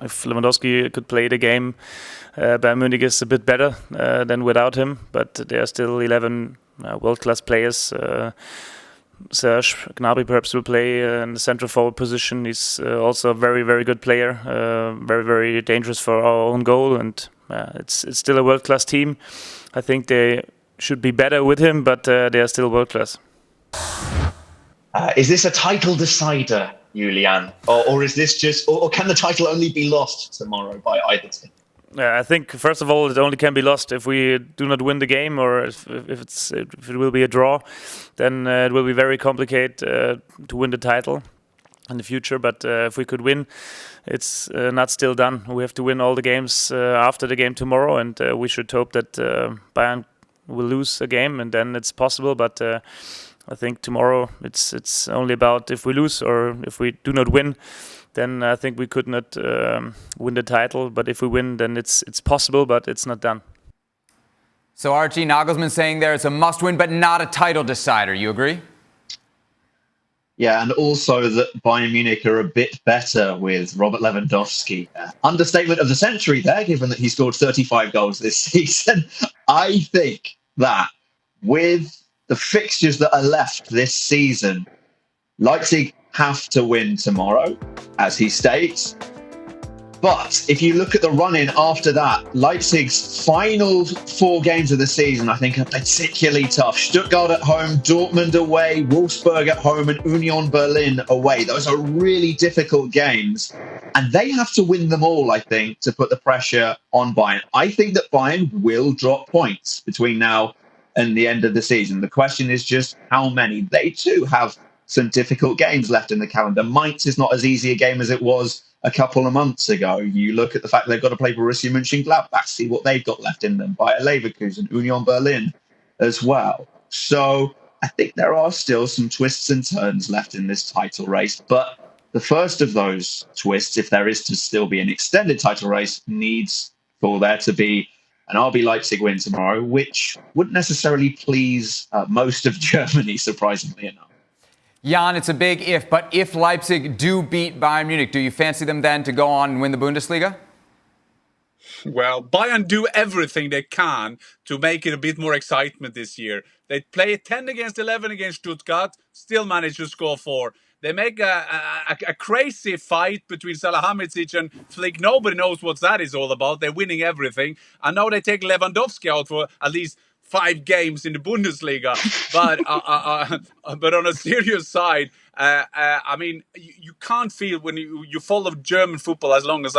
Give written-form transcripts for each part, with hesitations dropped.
if Lewandowski could play the game, Bayern Munich is a bit better than without him. But there are still 11 world-class players. Serge Gnabry perhaps will play in the central forward position. He's also a very, very good player, very, very dangerous for our own goal, and it's still a world-class team. I think they should be better with him, but they are still world-class. Is this a title decider, Julian, or is this just, or can the title only be lost tomorrow by either team? I think first of all, it only can be lost if we do not win the game, or if it will be a draw. Then it will be very complicated to win the title in the future. But if we could win, it's not still done. We have to win all the games after the game tomorrow, and we should hope that Bayern will lose a game, and then it's possible. But I think tomorrow it's only about if we lose or if we do not win. Then I think we could not win the title. But if we win, then it's possible, but it's not done. So Archie, Nagelsmann saying there it's a must-win, but not a title decider. You agree? Yeah, and also that Bayern Munich are a bit better with Robert Lewandowski. Understatement of the century there, given that he scored 35 goals this season. I think that with the fixtures that are left this season, Leipzig have to win tomorrow, as he states. But if you look at the run-in after that, Leipzig's final 4 games of the season, I think, are particularly tough. Stuttgart at home, Dortmund away, Wolfsburg at home, and Union Berlin away. Those are really difficult games. And they have to win them all, I think, to put the pressure on Bayern. I think that Bayern will drop points between now and the end of the season. The question is just how many. They too have some difficult games left in the calendar. Mainz is not as easy a game as it was a couple of months ago. You look at the fact they've got to play Borussia Mönchengladbach, see what they've got left in them, Bayer Leverkusen, Union Berlin as well. So I think there are still some twists and turns left in this title race. But the first of those twists, if there is to still be an extended title race, needs for there to be an RB Leipzig win tomorrow, which wouldn't necessarily please most of Germany, surprisingly enough. Jan, it's a big if, but if Leipzig do beat Bayern Munich, do you fancy them then to go on and win the Bundesliga? Well, Bayern do everything they can to make it a bit more excitement this year. They play 10 against 11 against Stuttgart, still manage to score 4. They make a crazy fight between Salihamidzic and Flick. Nobody knows what that is all about. They're winning everything. And now they take Lewandowski out for at least 5 games in the Bundesliga. But on a serious side, I mean, you can't feel when you follow German football as long as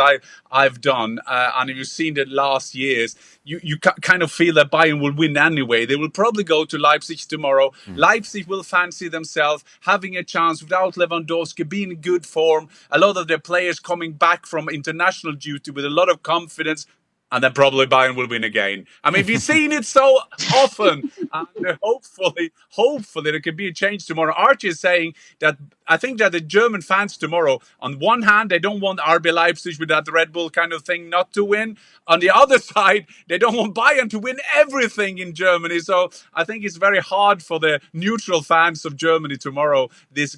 I've done, and you've seen it last years, you kind of feel that Bayern will win anyway. They will probably go to Leipzig tomorrow. Leipzig will fancy themselves having a chance without Lewandowski, being in good form. A lot of their players coming back from international duty with a lot of confidence. And then probably Bayern will win again. I mean, we've seen it so often. And hopefully there can be a change tomorrow. Archie is saying that I think that the German fans tomorrow, on one hand, they don't want RB Leipzig with that Red Bull kind of thing not to win. On the other side, they don't want Bayern to win everything in Germany. So I think it's very hard for the neutral fans of Germany tomorrow, this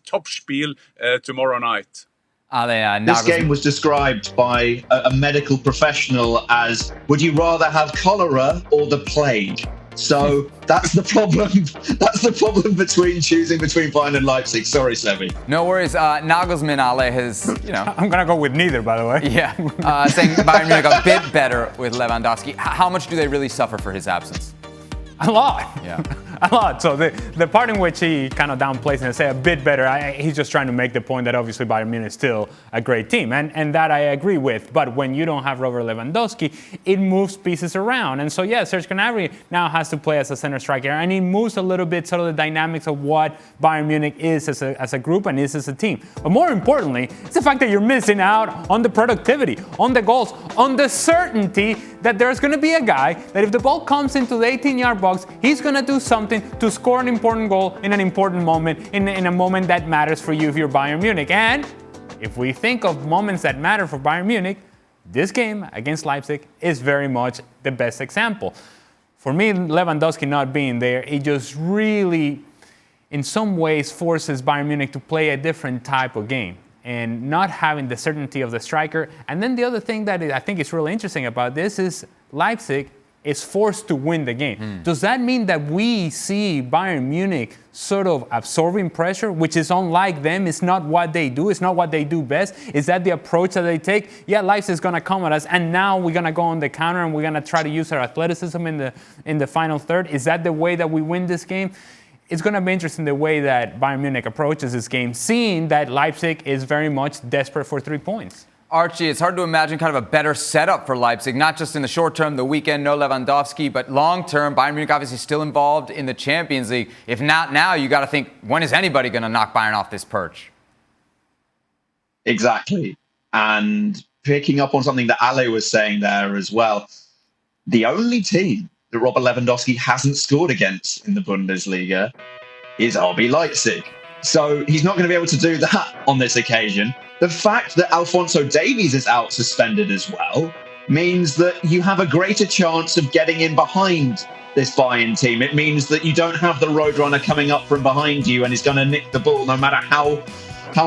Topspiel tomorrow night. This game was described by a medical professional as, would you rather have cholera or the plague? So that's the problem. That's the problem choosing between Bayern and Leipzig. Sorry, Sevi. No worries. Nagelsmann, Ale, has, I'm going to go with neither, by the way. Yeah. Saying Bayern Munich a bit better with Lewandowski. How much do they really suffer for his absence? A lot. Yeah. A lot. So the part in which he kind of downplays and say a bit better, he's just trying to make the point that obviously Bayern Munich is still a great team. And that I agree with. But when you don't have Robert Lewandowski, it moves pieces around. And so, yeah, Serge Gnabry now has to play as a center striker. And it moves a little bit sort of the dynamics of what Bayern Munich is as a group and is as a team. But more importantly, it's the fact that you're missing out on the productivity, on the goals, on the certainty that there's going to be a guy that if the ball comes into the 18-yard box, he's going to do something to score an important goal in an important moment, in a moment that matters for you if you're Bayern Munich. And if we think of moments that matter for Bayern Munich, this game against Leipzig is very much the best example. For me, Lewandowski not being there, it just really, in some ways, forces Bayern Munich to play a different type of game. and not having the certainty of the striker. And then the other thing that I think is really interesting about this is Leipzig is forced to win the game. Does that mean that we see Bayern Munich sort of absorbing pressure, which is unlike them? It's not what they do. It's not what they do best. Is that the approach that they take? Yeah, Leipzig is going to come at us, and now we're going to go on the counter, and we're going to try to use our athleticism in the final third. Is that the way that we win this game? It's going to be interesting the way that Bayern Munich approaches this game, seeing that Leipzig is very much desperate for 3 points. Archie, it's hard to imagine kind of a better setup for Leipzig, not just in the short term, the weekend, no Lewandowski, but long term. Bayern Munich obviously still involved in the Champions League. If not now, you got to think, when is anybody going to knock Bayern off this perch? Exactly. And picking up on something that Ale was saying there as well, the only team that Robert Lewandowski hasn't scored against in the Bundesliga is RB Leipzig. So he's not going to be able to do that on this occasion. The fact that Alphonso Davies is out suspended as well means that you have a greater chance of getting in behind this Bayern team. It means that you don't have the Roadrunner coming up from behind you and is going to nick the ball no matter how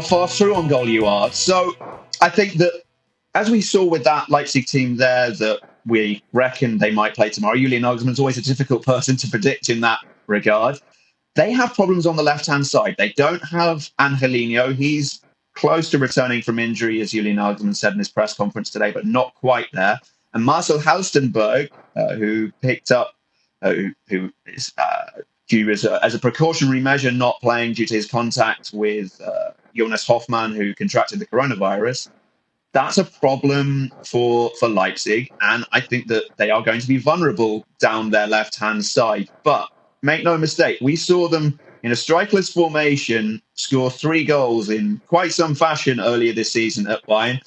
far through on goal you are. So I think that, as we saw with that Leipzig team there, that we reckon they might play tomorrow. Julian Nagelsmann's always a difficult person to predict in that regard. They have problems on the left-hand side. They don't have Angelino. He's close to returning from injury, as Julian Nagelsmann said in his press conference today, but not quite there. And Marcel Halstenberg, who picked up, who is as a precautionary measure not playing due to his contact with Jonas Hoffmann, who contracted the coronavirus. That's a problem for Leipzig, and I think that they are going to be vulnerable down their left-hand side. But make no mistake, we saw them in a strikeless formation score 3 goals in quite some fashion earlier this season at Bayern.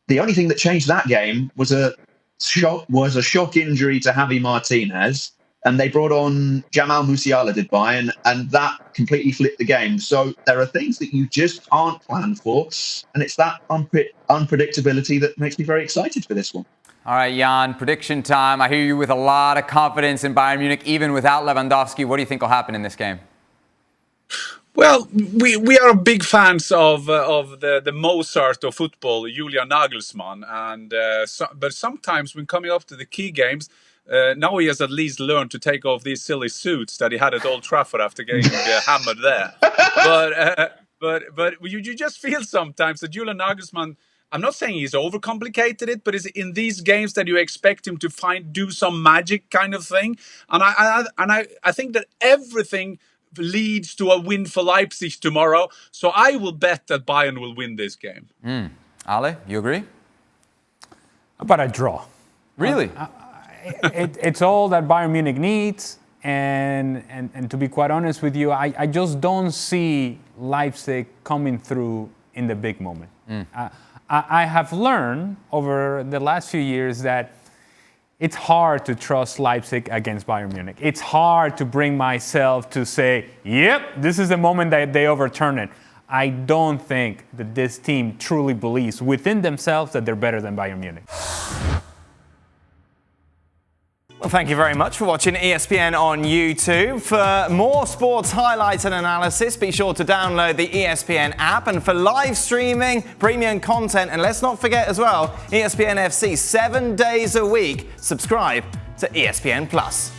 The only thing that changed that game was a shock injury to Javi Martinez, and they brought on Jamal Musiala, did Bayern, and that completely flipped the game. So there are things that you just can't plan for, and it's that unpredictability that makes me very excited for this one. All right, Jan, prediction time. I hear you with a lot of confidence in Bayern Munich, even without Lewandowski. What do you think will happen in this game? Well, we are big fans of the Mozart of football, Julian Nagelsmann, and but sometimes when coming up to the key games, now he has at least learned to take off these silly suits that he had at Old Trafford after getting hammered there. But you just feel sometimes that Julian Nagelsmann, I'm not saying he's overcomplicated it, but it's in these games that you expect him to do some magic kind of thing. And I think that everything leads to a win for Leipzig tomorrow. So I will bet that Bayern will win this game. Ale, you agree? How about a draw? Really? It's all that Bayern Munich needs. And to be quite honest with you, I just don't see Leipzig coming through in the big moment. I have learned over the last few years that it's hard to trust Leipzig against Bayern Munich. It's hard to bring myself to say, yep, this is the moment that they overturn it. I don't think that this team truly believes within themselves that they're better than Bayern Munich. Well, thank you very much for watching ESPN on YouTube. For more sports highlights and analysis, be sure to download the ESPN app. And for live streaming, premium content, and let's not forget as well, ESPN FC 7 days a week. Subscribe to ESPN Plus.